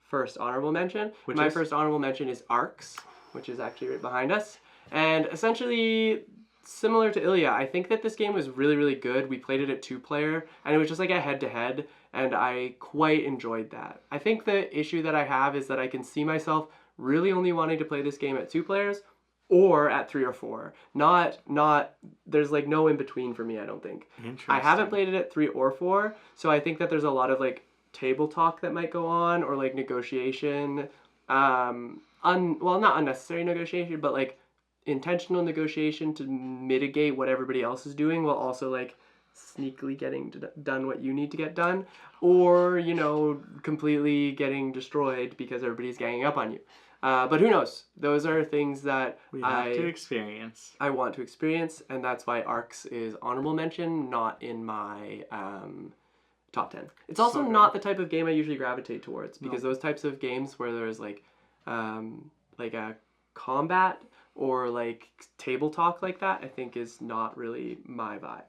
first honorable mention. My first honorable mention is Arcs, which is actually right behind us, and essentially similar to Ilya, I think that this game was really, really good. We played it at 2-player, and it was just like a head-to-head, and I quite enjoyed that. I think the issue that I have is that I can see myself really only wanting to play this game at 2 players or at 3 or 4. There's like no in between for me, I don't think. I haven't played it at 3 or 4, so I think that there's a lot of like table talk that might go on, or like negotiation, well, not unnecessary negotiation, but like intentional negotiation to mitigate what everybody else is doing while also like sneakily getting done what you need to get done, or completely getting destroyed because everybody's ganging up on you. But who knows? Those are things that we have to experience. I want to experience, and that's why Arcs is honorable mention, not in my top 10. It's also not the type of game I usually gravitate towards, because those types of games where there's like a combat or like table talk like that, I think is not really my vibe.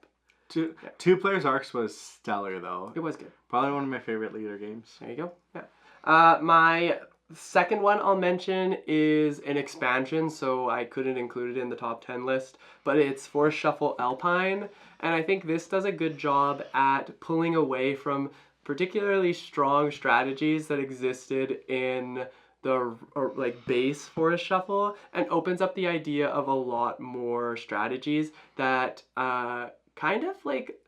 Two players Arcs was stellar though. It was good. Probably one of my favorite leader games. There you go. Yeah. My second one I'll mention is an expansion, so I couldn't include it in the top 10 list, but it's Forest Shuffle Alpine, and I think this does a good job at pulling away from particularly strong strategies that existed in the base Forest Shuffle, and opens up the idea of a lot more strategies that kind of like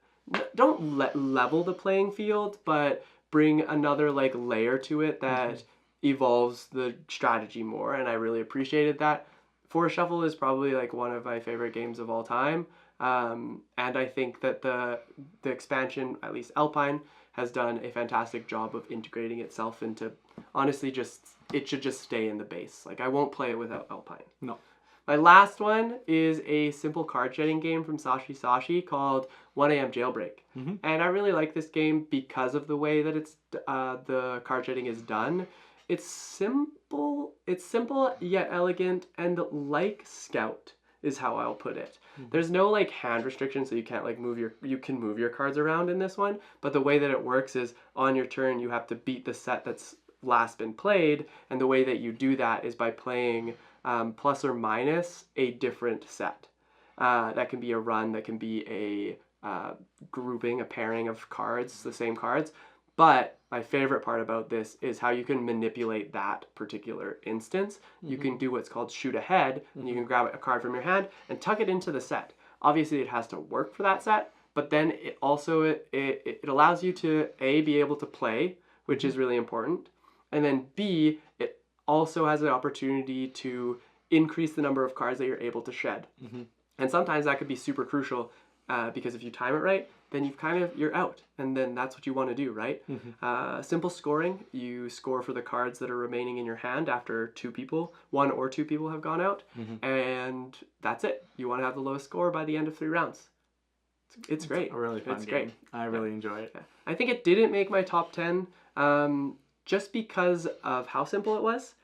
don't level the playing field, but bring another like layer to it that evolves the strategy more, and I really appreciated that. Forest Shuffle is probably like one of my favorite games of all time, and I think that the expansion, at least Alpine, has done a fantastic job of integrating itself into, honestly, it should just stay in the base. Like, I won't play it without Alpine. No. My last one is a simple card shedding game from Sashi called 1AM Jailbreak. And I really like this game because of the way that it's the card shedding is done. It's simple yet elegant, and like Scout is how I'll put it. There's no like hand restriction, so you can't like you can move your cards around in this one, but the way that it works is on your turn you have to beat the set that's last been played, and the way that you do that is by playing plus or minus a different set. That can be a run, that can be a grouping, a pairing of cards, the same cards. But my favorite part about this is how you can manipulate that particular instance. You can do what's called shoot ahead, and you can grab a card from your hand and tuck it into the set. Obviously, it has to work for that set, but then it also it allows you to A, be able to play, which is really important, and then B, it also has an opportunity to increase the number of cards that you're able to shed. And sometimes that could be super crucial, because if you time it right, then you're out, and then that's what you want to do, right? Simple scoring, you score for the cards that are remaining in your hand after one or two people have gone out, and that's it. You want to have the lowest score by the end of 3 rounds. It's great. A really fun game. Great. I really enjoy it. I think it didn't make my top 10 just because of how simple it was,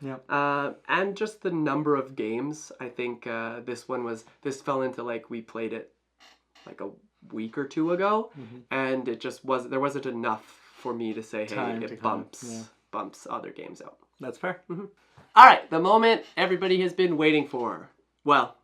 and just the number of games. I think this fell into like we played it like a week or 2 ago, and it just there wasn't enough for me to say, hey, it bumps other games out. That's fair. All right, the moment everybody has been waiting for. Well,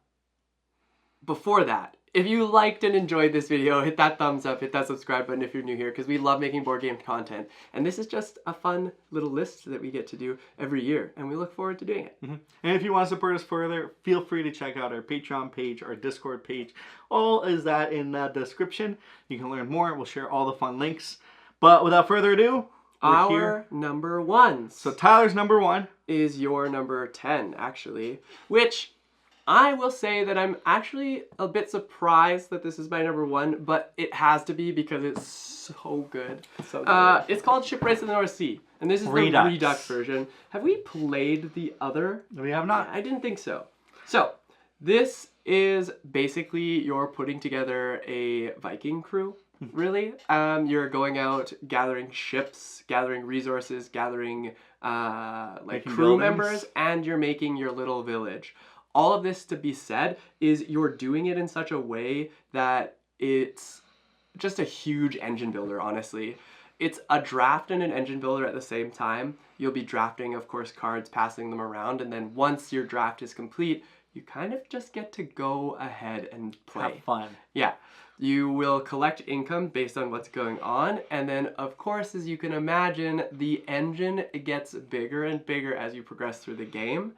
before that, if you liked and enjoyed this video, hit that thumbs up, hit that subscribe button if you're new here, because we love making board game content. And this is just a fun little list that we get to do every year, and we look forward to doing it. And if you want to support us further, feel free to check out our Patreon page, our Discord page. All is that in the description. You can learn more. We'll share all the fun links. But without further ado, our number ones. So Tyler's number 1 is your number 10, actually, which I will say that I'm actually a bit surprised that this is my number 1, but it has to be because it's so good. It's called Shipwrights in the North Sea, and this is the Redux version. Have we played the other? We have not. I didn't think so. So, this is basically you're putting together a Viking crew, really. You're going out, gathering ships, gathering resources, gathering like Making crew buildings. members, and you're making your little village. All of this, to be said, is you're doing it in such a way that it's just a huge engine builder, honestly. It's a draft and an engine builder at the same time. You'll be drafting, of course, cards, passing them around, and then once your draft is complete, you kind of just get to go ahead and play. Have fun. Yeah. You will collect income based on what's going on, and then, of course, as you can imagine, the engine gets bigger and bigger as you progress through the game.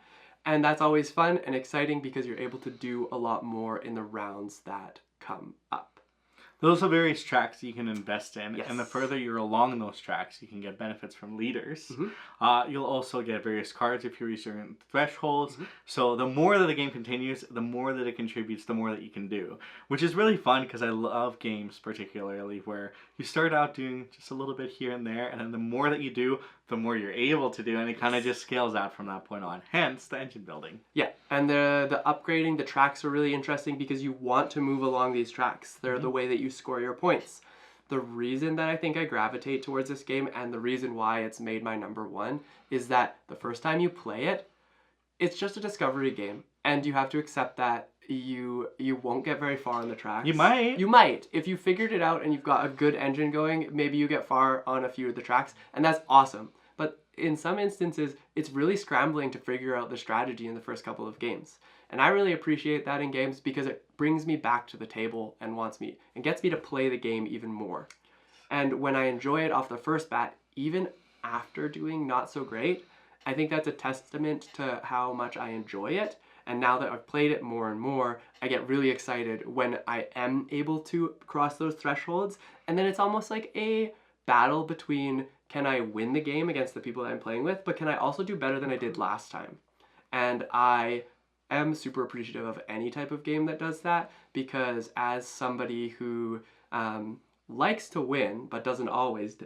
And that's always fun and exciting because you're able to do a lot more in the rounds that come up. Those are various tracks you can invest in, Yes. and the further you're along those tracks, you can get benefits from leaders. You'll also get various cards if you reach certain thresholds. So the more that the game continues, the more that it contributes, the more that you can do. Which is really fun because I love games particularly where you start out doing just a little bit here and there, and then the more that you do, the more you're able to do, and it kind of just scales out from that point on. Hence, the engine building. Yeah, and the upgrading, the tracks are really interesting because you want to move along these tracks. They're the way that you score your points. The reason that I think I gravitate towards this game and the reason why it's made my number one is that the first time you play it, it's just a discovery game, and you have to accept that you won't get very far on the tracks. You might. You might. If you figured it out and you've got a good engine going, maybe you get far on a few of the tracks, and that's awesome. But in some instances, it's really scrambling to figure out the strategy in the first couple of games. And I really appreciate that in games because it brings me back to the table and gets me to play the game even more. And when I enjoy it off the first bat, even after doing not so great, I think that's a testament to how much I enjoy it. And now that I've played it more and more, I get really excited when I am able to cross those thresholds. And then it's almost like a battle between, can I win the game against the people that I'm playing with, but can I also do better than I did last time? And I am super appreciative of any type of game that does that, because as somebody who likes to win but doesn't always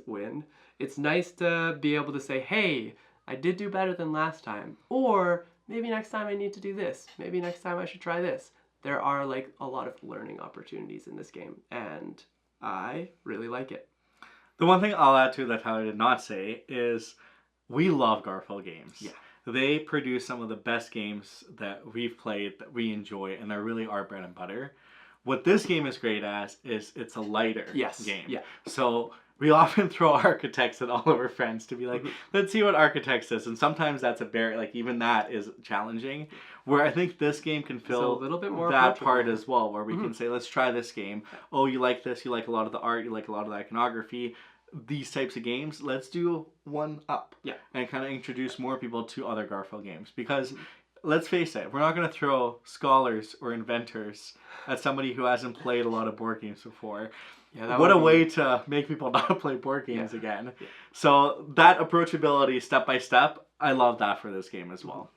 win, it's nice to be able to say, hey, I did do better than last time, or maybe next time I need to do this, maybe next time I should try this. There are like a lot of learning opportunities in this game, and I really like it. The one thing I'll add to that Tyler did not say is we love Garfield games. Yeah. They produce some of the best games that we've played, that we enjoy, and they're really our bread and butter. What this game is great as is it's a lighter game. Yeah. So we often throw Architects at all of our friends to be like, let's see what Architects is. And sometimes that's even that is challenging. Where I think this game can fill a little bit more that part as well, where we can say, let's try this game. Oh, you like this, you like a lot of the art, you like a lot of the iconography. These types of games, let's do one up. Yeah. And kind of introduce more people to other Garfield games. Because let's face it, we're not going to throw scholars or inventors at somebody who hasn't played a lot of board games before. Yeah, what a way to make people not play board games again. Yeah. So that approachability, step by step, I love that for this game as well.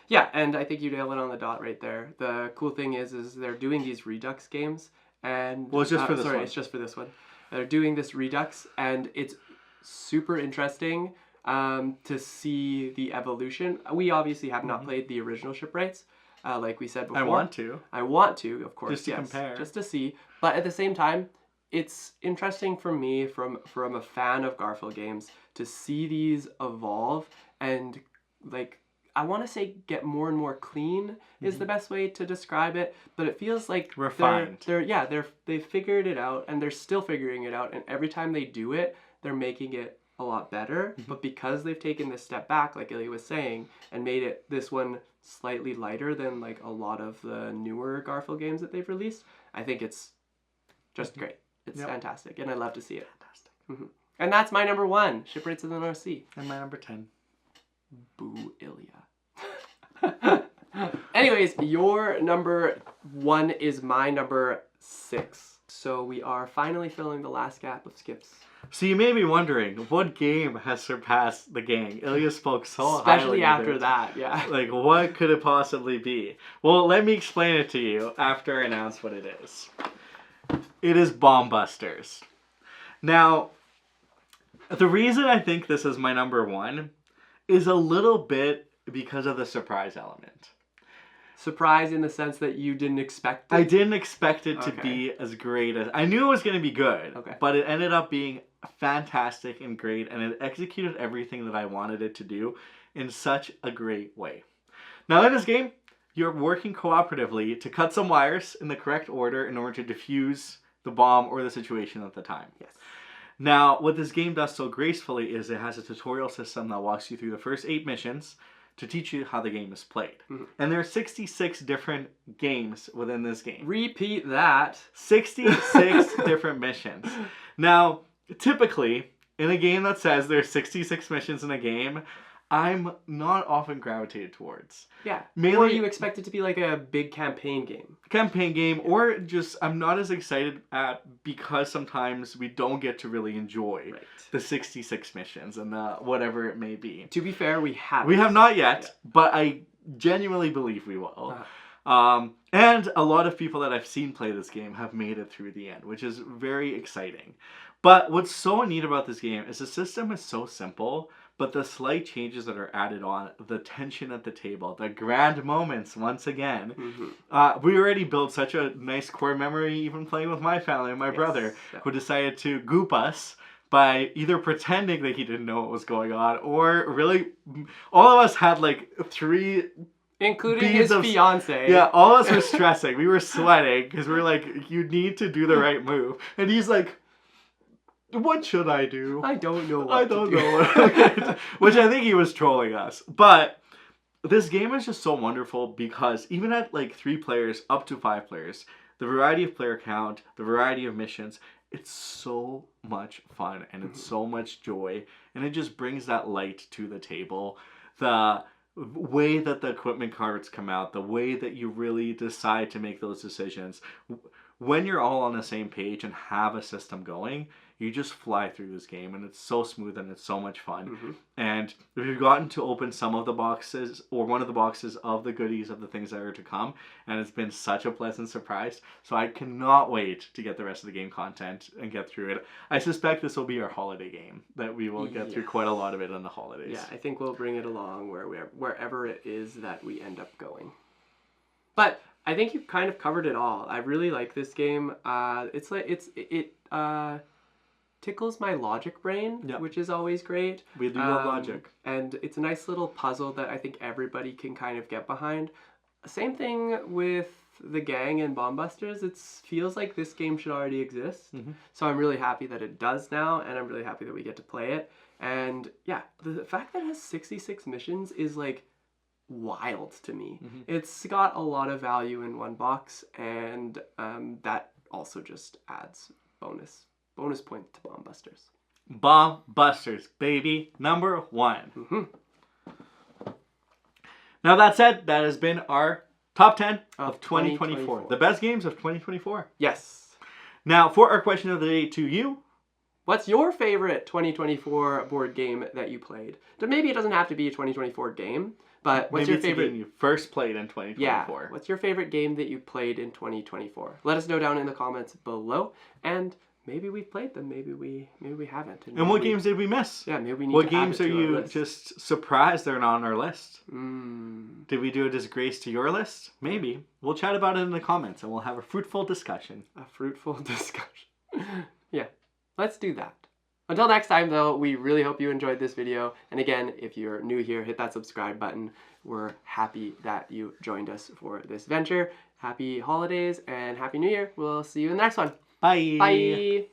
Yeah, and I think you nailed it on the dot right there. The cool thing is they're doing these Redux games, and well, it's just for this one. It's just for this one. They're doing this Redux, and it's super interesting to see the evolution. We obviously have not played the original Shipwrights, like we said before. I want to, of course, just to compare, just to see. But at the same time, it's interesting for me, from a fan of Garfield games, to see these evolve and like. I want to say get more and more clean is the best way to describe it, but it feels like refined. They figured it out, and they're still figuring it out, and every time they do it, they're making it a lot better. But because they've taken this step back, like Ilya was saying, and made this one slightly lighter than like a lot of the newer Garfield games that they've released, I think it's just great. It's fantastic, and I love to see it. Fantastic. And that's my number one, Shipwrights of the North Sea. And my number 10. Boo, Ilya. Anyways, your number one is my number 6. So we are finally filling the last gap of Skips. So you may be wondering, what game has surpassed the gang? Ilya spoke so especially highly after of it. that, yeah. Like, what could it possibly be? Well, let me explain it to you after I announce what it is. It is Bomb Busters. Now, the reason I think this is my number one is a little bit because of the surprise element. Surprise in the sense that you didn't expect it? I didn't expect it to Okay. be as great as... I knew it was going to be good, Okay. but it ended up being fantastic and great, and it executed everything that I wanted it to do in such a great way. Now in this game, you're working cooperatively to cut some wires in the correct order in order to defuse the bomb or the situation at the time. Yes. Now, what this game does so gracefully is it has a tutorial system that walks you through the first 8 missions to teach you how the game is played. And there are 66 different games within this game. Repeat that. 66 different missions. Now, typically, in a game that says there's 66 missions in a game, I'm not often gravitated towards. Yeah. Mainly, or you expect it to be like a big campaign game. Campaign game, or just I'm not as excited at because sometimes we don't get to really enjoy the 66 missions and whatever it may be. To be fair, we haven't. We have not yet, but I genuinely believe we will. And a lot of people that I've seen play this game have made it through the end, which is very exciting. But what's so neat about this game is the system is so simple, but the slight changes that are added on, the tension at the table, the grand moments, once again. We already built such a nice core memory even playing with my family and my brother, who decided to goop us by either pretending that he didn't know what was going on, or really, all of us had like 3... Including his fiance. Yeah, all of us were stressing. We were sweating because we were like, you need to do the right move. And he's like, what should I do? I don't know what I don't know. Which I think he was trolling us. But this game is just so wonderful because even at like 3 players, up to 5 players, the variety of player count, the variety of missions, it's so much fun and it's so much joy. And it just brings that light to the table. The way that the equipment cards come out, the way that you really decide to make those decisions. When you're all on the same page and have a system going, you just fly through this game and it's so smooth and it's so much fun. And if you've gotten to open some of the boxes or one of the boxes of the goodies of the things that are to come, and it's been such a pleasant surprise. So I cannot wait to get the rest of the game content and get through it. I suspect this will be our holiday game, that we will get through quite a lot of it in the holidays. Yeah, I think we'll bring it along wherever it is that we end up going. But I think you've kind of covered it all. I really like this game. It tickles my logic brain, which is always great. We do love logic. And it's a nice little puzzle that I think everybody can kind of get behind. Same thing with the gang and Bomb Busters. It feels like this game should already exist. So I'm really happy that it does now, and I'm really happy that we get to play it. And yeah, the fact that it has 66 missions is like wild to me. It's got a lot of value in one box, and that also just adds bonus points to Bomb Busters. Bomb Busters, baby, number 1. Now that said, that has been our top 10 of 2024. The best games of 2024. Yes. Now for our question of the day to you. What's your favorite 2024 board game that you played? Maybe it doesn't have to be a 2024 game, but what's your favorite game you first played in 2024? Yeah. What's your favorite game that you played in 2024? Let us know down in the comments below, and maybe we've played them, maybe we haven't. And what games did we miss? Yeah, maybe we need what to games add it are to you our list. just surprised they're not on our list? Did we do a disgrace to your list? Maybe. We'll chat about it in the comments and we'll have a fruitful discussion. A fruitful discussion. Yeah, let's do that. Until next time, though, we really hope you enjoyed this video. And again, if you're new here, hit that subscribe button. We're happy that you joined us for this venture. Happy holidays and Happy New Year. We'll see you in the next one. Bye. Bye.